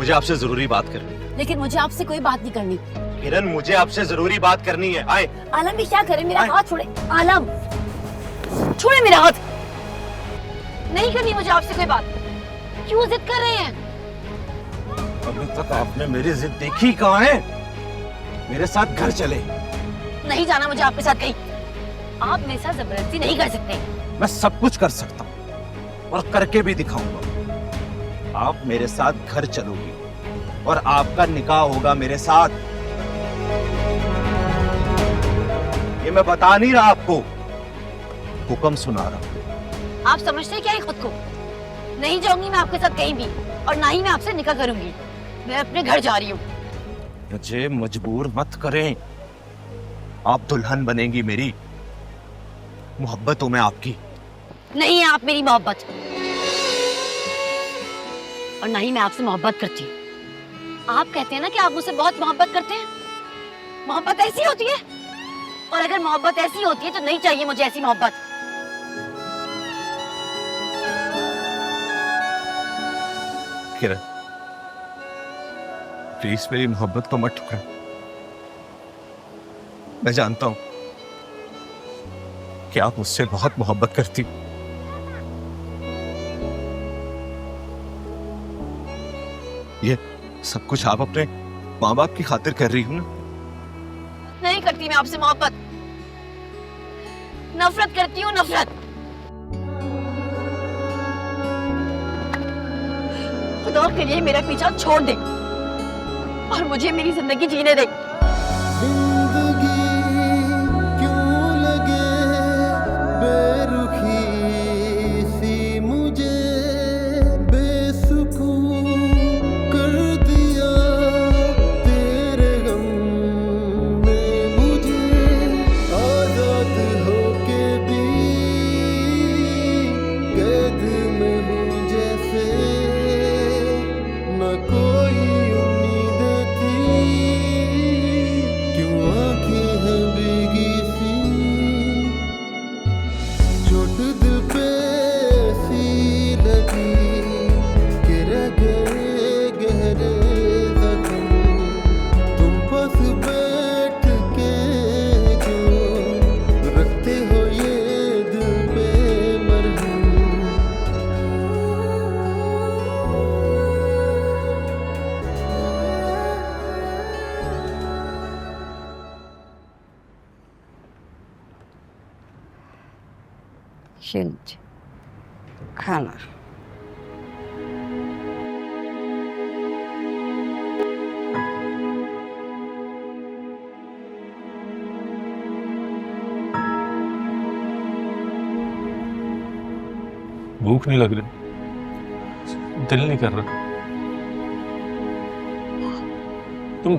मुझे आपसे जरूरी बात करनी है। लेकिन मुझे आपसे कोई बात नहीं करनी। किरण, मुझे आपसे जरूरी बात करनी है। आए। आलम भी क्या करे, मेरा हाथ छोड़े। आलम छोड़े मेरा हाथ। नहीं करनी मुझे आपसे कोई बात। क्यों जिद कर रहे हैं? अभी तक आपने मेरी जिद देखी कहाँ है? मेरे साथ घर चले। नहीं जाना मुझे आपके साथ कहीं। आप मेरे साथ जबरदस्ती नहीं कर सकते। मैं सब कुछ कर सकता हूँ और करके भी दिखाऊंगा। आप मेरे साथ घर चलोगी और आपका निकाह होगा मेरे साथ। ये मैं बता नहीं रहा आपको, हुक्म सुना रहा हूँ। आप समझते क्या है खुद को? नहीं जाऊंगी मैं आपके साथ कहीं भी, और ना ही मैं आपसे निकाह करूंगी। मैं अपने घर जा रही हूँ। मुझे मजबूर मत करें। आप दुल्हन बनेंगी मेरी। मोहब्बत हूं मैं आपकी। नहीं है आप मेरी मोहब्बत, और ना ही मैं आपसे मोहब्बत करती हूँ। आप कहते हैं ना कि आप मुझसे बहुत मोहब्बत करते हैं। मोहब्बत ऐसी होती है, और अगर मोहब्बत ऐसी होती है तो नहीं चाहिए मुझे ऐसी मोहब्बत। किरण, प्लीज मेरी मोहब्बत को मत ठुकरा। मैं जानता हूं कि आप मुझसे बहुत मोहब्बत करती। ये सब कुछ आप अपने माँ बाप की खातिर कर रही हूं ना? नहीं करती मैं आपसे मोहब्बत। नफरत करती हूँ, नफरत। खुदा के लिए मेरा पीछा छोड़ दे और मुझे मेरी जिंदगी जीने दे। खाना भूख नहीं लग रही, दिल नहीं कर रहा। तुम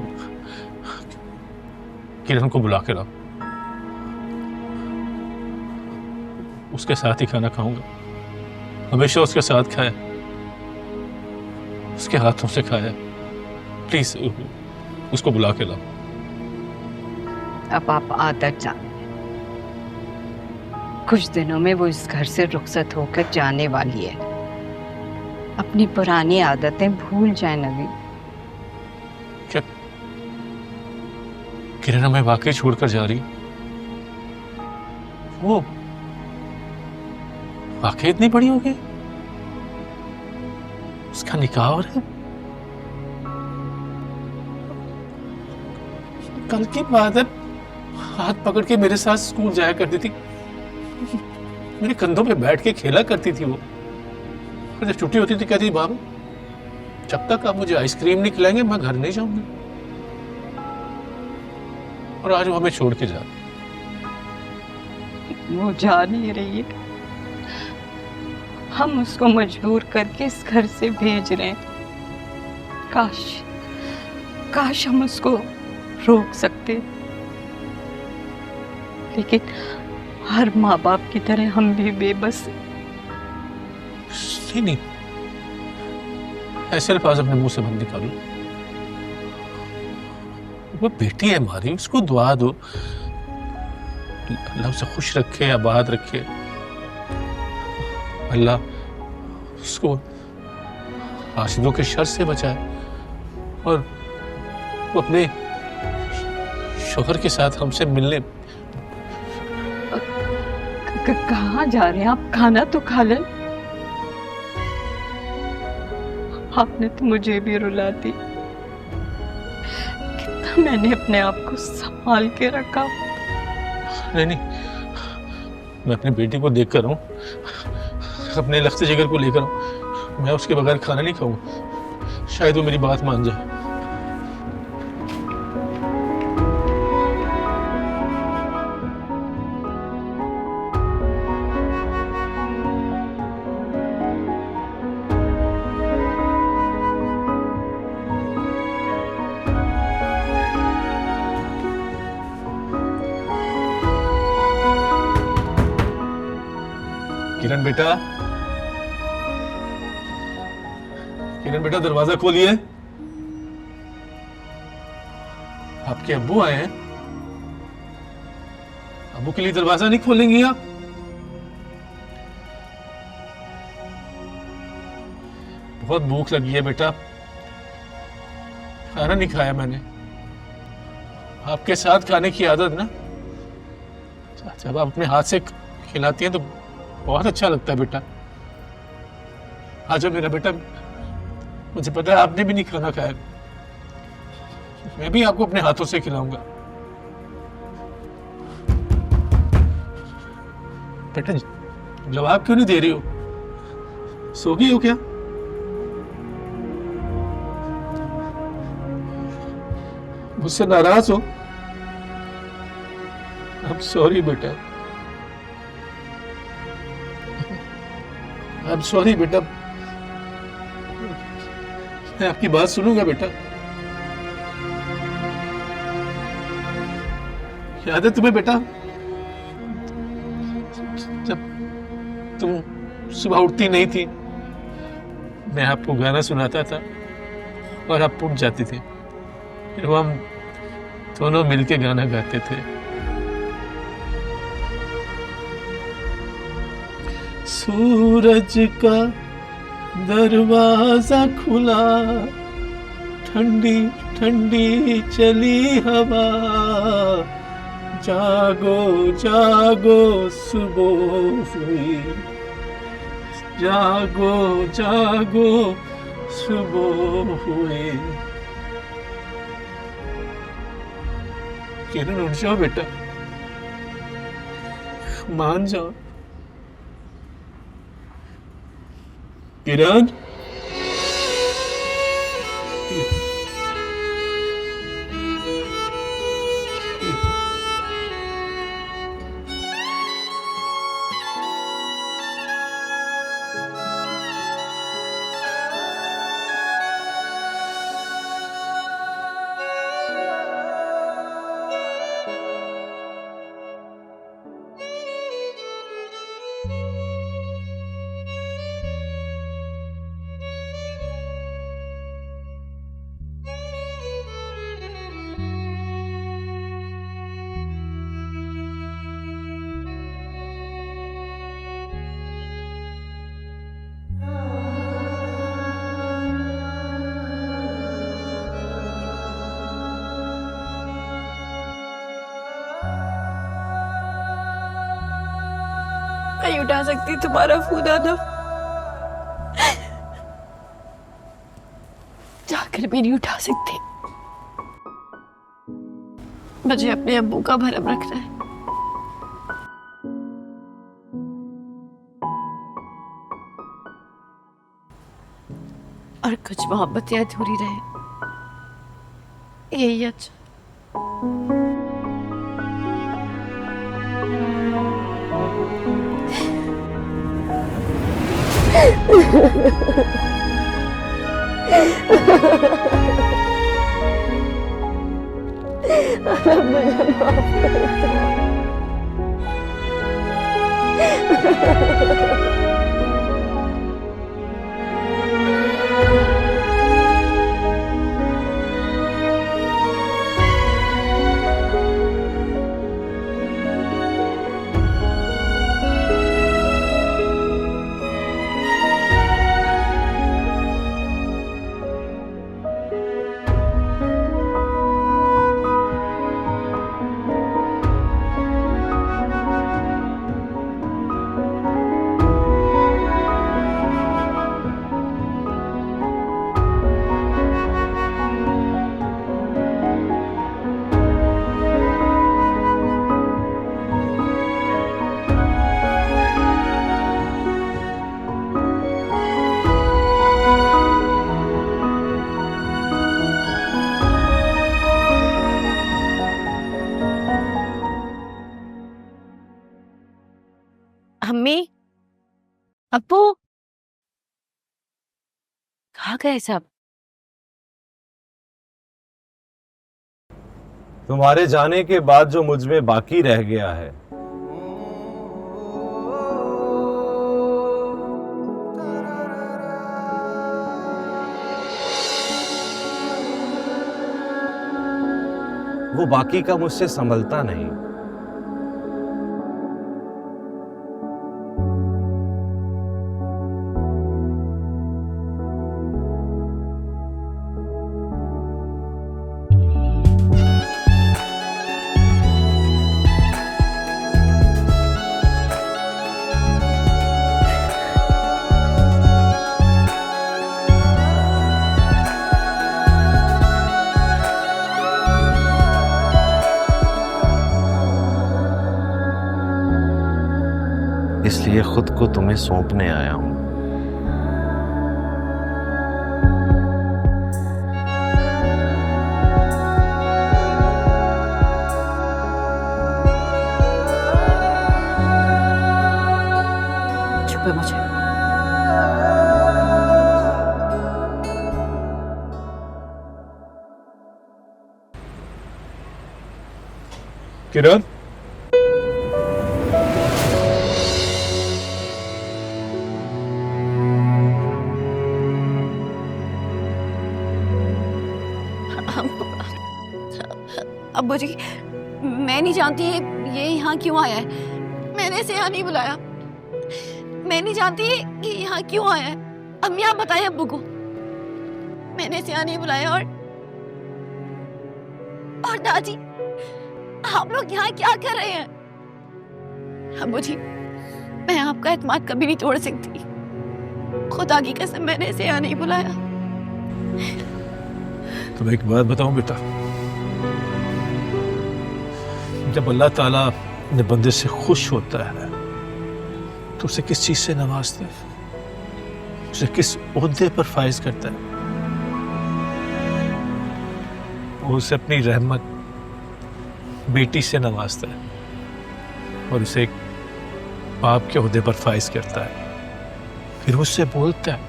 किरण को बुला के लाओ, उसके साथ ही खाना खाऊंगा। हमेशा उसके साथ खाया, उसके हाथों से खाया। प्लीज उसको बुला के लाओ। अब आप आदत जाने, कुछ दिनों में वो इस घर से रुखसत होकर जाने वाली है। अपनी पुरानी आदतें भूल जाए नवीन। क्या किरण हमें वाकई छोड़कर जा रही? वो वाकई इतनी बड़ी हो गई? उसका निकाह हो रहा है? कल की बात है, हाथ पकड़ के मेरे साथ स्कूल जाया करती थी, मेरे कंधों पे बैठ के खेला करती थी वो। और जब छुट्टी होती थी कहती थी बाबू जब तक आप मुझे आइसक्रीम नहीं खिलाएंगे मैं घर नहीं जाऊंगी। और आज वो हमें छोड़ के जा रही। वो जा नहीं रही है, हम उसको मजबूर करके इस घर से भेज रहे हैं। काश काश हम उसको रोक सकते, लेकिन हर माँ बाप की तरह हम भी बेबस हैं। नहीं, ऐसे अल्फाज अपने मुंह से बंद निकालो। वो बेटी है हमारी, उसको दुआ दो, अल्लाह उसे खुश रखे, आबाद रखे। अल्लाह उसको आशिकों के शर से बचाए। और वो अपने शोहर के साथ हमसे मिलने। कहाँ जा रहे हैं आप? खाना तो खा लें। आपने तो मुझे भी रुला दी। कितना मैंने अपने आप को संभाल के रखा। नहीं, मैं अपनी बेटी को देख कर हूँ, अपने लख्त जिगर को लेकर हूँ। मैं उसके बगैर खाना नहीं खाऊंगा। शायद वो मेरी बात मान जाए। किरण बेटा, किरण बेटा, दरवाजा खोलिए। आपके अब्बू आए हैं। अब्बू के लिए दरवाजा नहीं खोलेंगी आप? बहुत भूख लगी है बेटा, खाना नहीं खाया मैंने। आपके साथ खाने की आदत ना, जब आप अपने हाथ से खिलाती हैं तो बहुत अच्छा लगता है बेटा। आज मेरा बेटा, मुझे पता है आपने भी नहीं खाना खाया, मैं भी आपको अपने हाथों से खिलाऊंगा। बेटा जवाब क्यों नहीं दे रही हो? सो गई हो क्या? मुझसे नाराज हो? I'm sorry बेटा, I'm sorry बेटा। मैं आपकी बात सुनूंगा बेटा। याद है तुम्हें बेटा, जब तुम सुबह उठती नहीं थी, मैं आपको गाना सुनाता था और आप उठ जाती थी, फिर वो हम दोनों मिलके गाना गाते थे। सूरज का दरवाजा खुला, ठंडी ठंडी चली हवा, जागो जागो सुबह हुई, जागो जागो सुबह हुई। किरण उठ जाओ बेटा, मान जाओ। किरण, नहीं उठा सकती तुम्हारा फोन आना, जाकर भी नहीं उठा सकती। मुझे अपने अब्बू का भरम रखना है। और कुछ मोहब्बतें अधूरी रहे, यही अच्छा। अम्मी, अप्पू, कहाँ गए सब? तुम्हारे जाने के बाद जो मुझ में बाकी रह गया है, वो बाकी का मुझसे संभलता नहीं। इसलिए खुद को तुम्हें सौंपने आया हूं। छुपे मुझे। किरण, अब्बू जी, मैं नहीं जानती ये यहाँ क्यों आया है। मैंने इसे यहाँ नहीं बुलाया। मैं नहीं जानती कि यहाँ क्यों आया है। अम्मी आप बताएं अब्बू को। मैंने इसे यहाँ नहीं बुलाया। और दादी, आप लोग यहाँ क्या कर रहे हैं? अब्बू जी, मैं आपका एतमाद कभी नहीं तोड़ सकती। खुदा की कसम, मैंने इसे यहाँ नहीं बुलाया। तुम्हें एक बात बताऊं बेटा, जब अल्लाह ताला अपने बंदे से खुश होता है तो उसे किस चीज से नवाजता है, उसे किस ओहदे पर फाइज करता है। वो उसे अपनी रहमत बेटी से नवाजता है और उसे एक बाप के ओहदे पर फाइज करता है। फिर उससे बोलता है,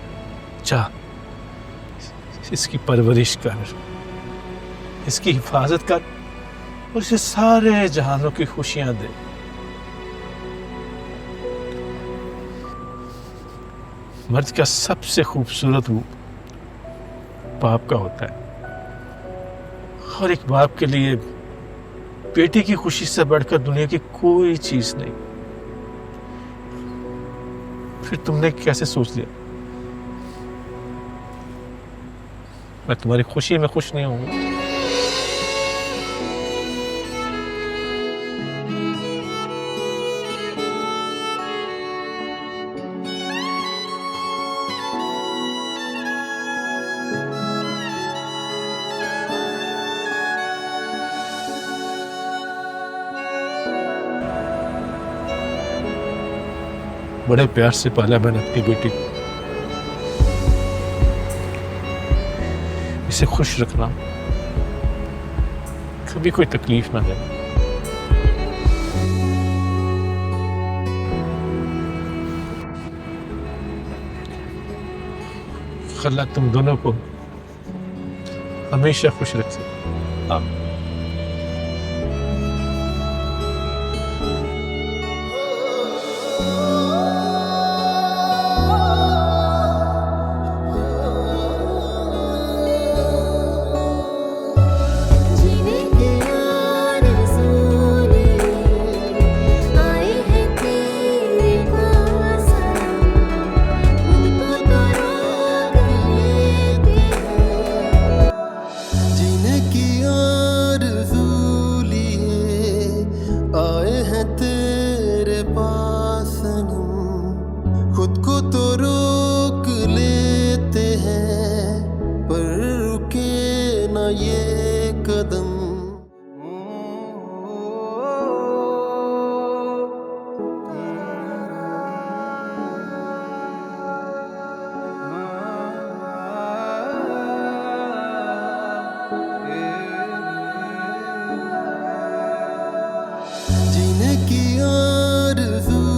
जा इसकी परवरिश कर, इसकी हिफाजत कर और इसे सारे जहानों की खुशियां दे। मर्द का सबसे खूबसूरत रूप बाप का होता है और एक बाप के लिए बेटी की खुशी से बढ़कर दुनिया की कोई चीज नहीं। फिर तुमने कैसे सोच लिया मैं तुम्हारी खुशी में खुश नहीं हूं? बड़े प्यार से पाला मैंने अपनी बेटी को। इसे खुश रखना, कभी कोई तकलीफ ना देना। अल्लाह तुम दोनों को हमेशा खुश रखे। आमीन। खुद को तो रोक लेते हैं पर रुके ना ये कदम। जीने की आरज़ू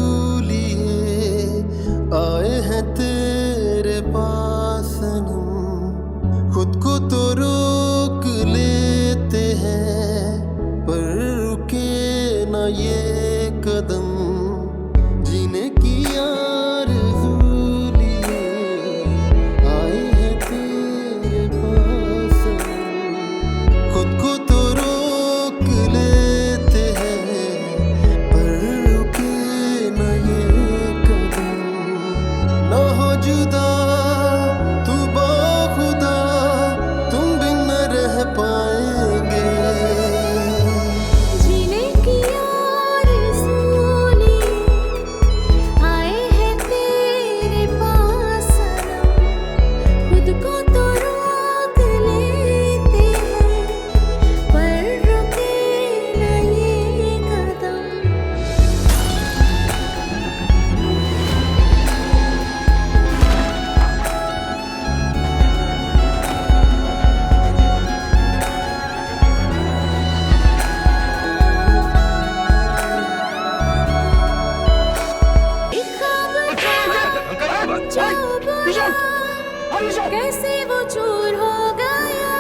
कैसे वो चूर हो गया,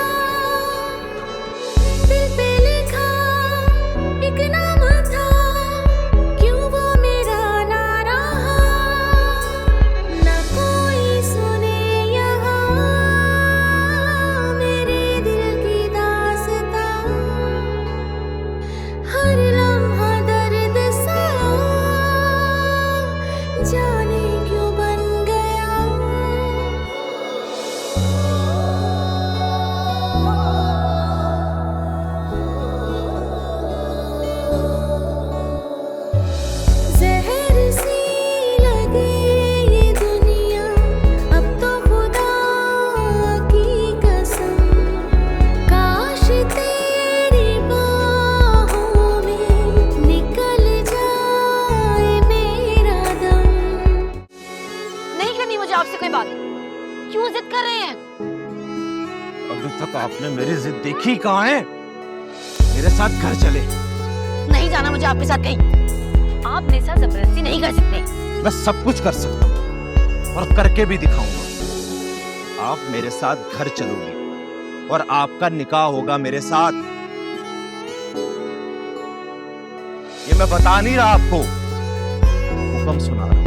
दिल पे लिखा एक नाम था, क्यों वो मेरा ना रहा, ना कोई सुने यहाँ मेरे दिल की दास्तां, हर लम्हा दर्द सा जाने क्यों बन गया। जहर सी लगे ये दुनिया, अब तो खुदा की कसम, काश तेरी बाहों में निकल जाए मेरा दम। नहीं करनी मुझे आपसे कोई बात। क्यों जिद कर रहे हैं? अभी तक आपने मेरी जिद देखी कहाँ है? मेरे साथ घर चले। नहीं जाना मुझे आपके साथ कहीं। आप मेरे साथ जबरदस्ती नहीं कर सकते। मैं सब कुछ कर सकता हूँ और करके भी दिखाऊंगा। आप मेरे साथ घर चलोगी और आपका निकाह होगा मेरे साथ। ये मैं बता नहीं रहा आपको, हुक्म सुना रहा हूं।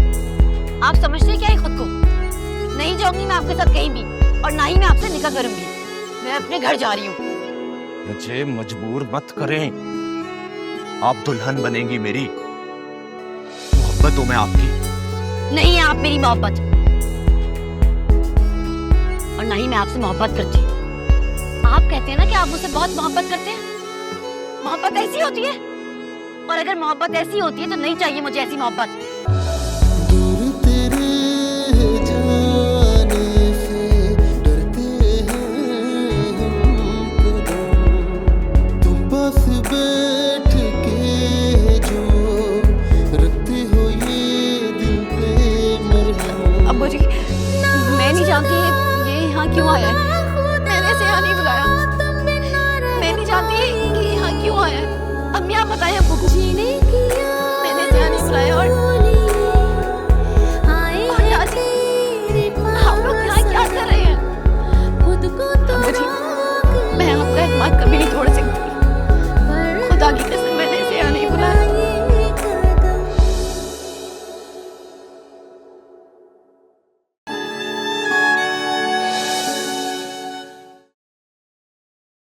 आप समझते क्या है खुद को? नहीं जाऊंगी मैं आपके साथ कहीं भी, और ना ही मैं आपसे निकाह करूंगी। मैं अपने घर जा रही हूँ। मुझे मजबूर मत करें। आप दुल्हन बनेंगी मेरी। मोहब्बत हूं मैं आपकी। नहीं है आप मेरी मोहब्बत, और ना ही मैं आपसे मोहब्बत करती। आप कहते हैं ना कि आप मुझसे बहुत मोहब्बत करते हैं। मोहब्बत ऐसी होती है, और अगर मोहब्बत ऐसी होती है तो नहीं चाहिए मुझे ऐसी मोहब्बत। दूर तेरे जाने से डरते हैं हम कदम, तुम पास बैठ के जो रखते हो ये दिल पे मरहम। अब्बू जी, मैं नहीं जानती ये यहाँ क्यों आया है। मैंने इसे यहाँ नहीं बुलाया। मैं नहीं जानती कि यहाँ क्यों आया है। अम्मी आप बताएं अब्बू को।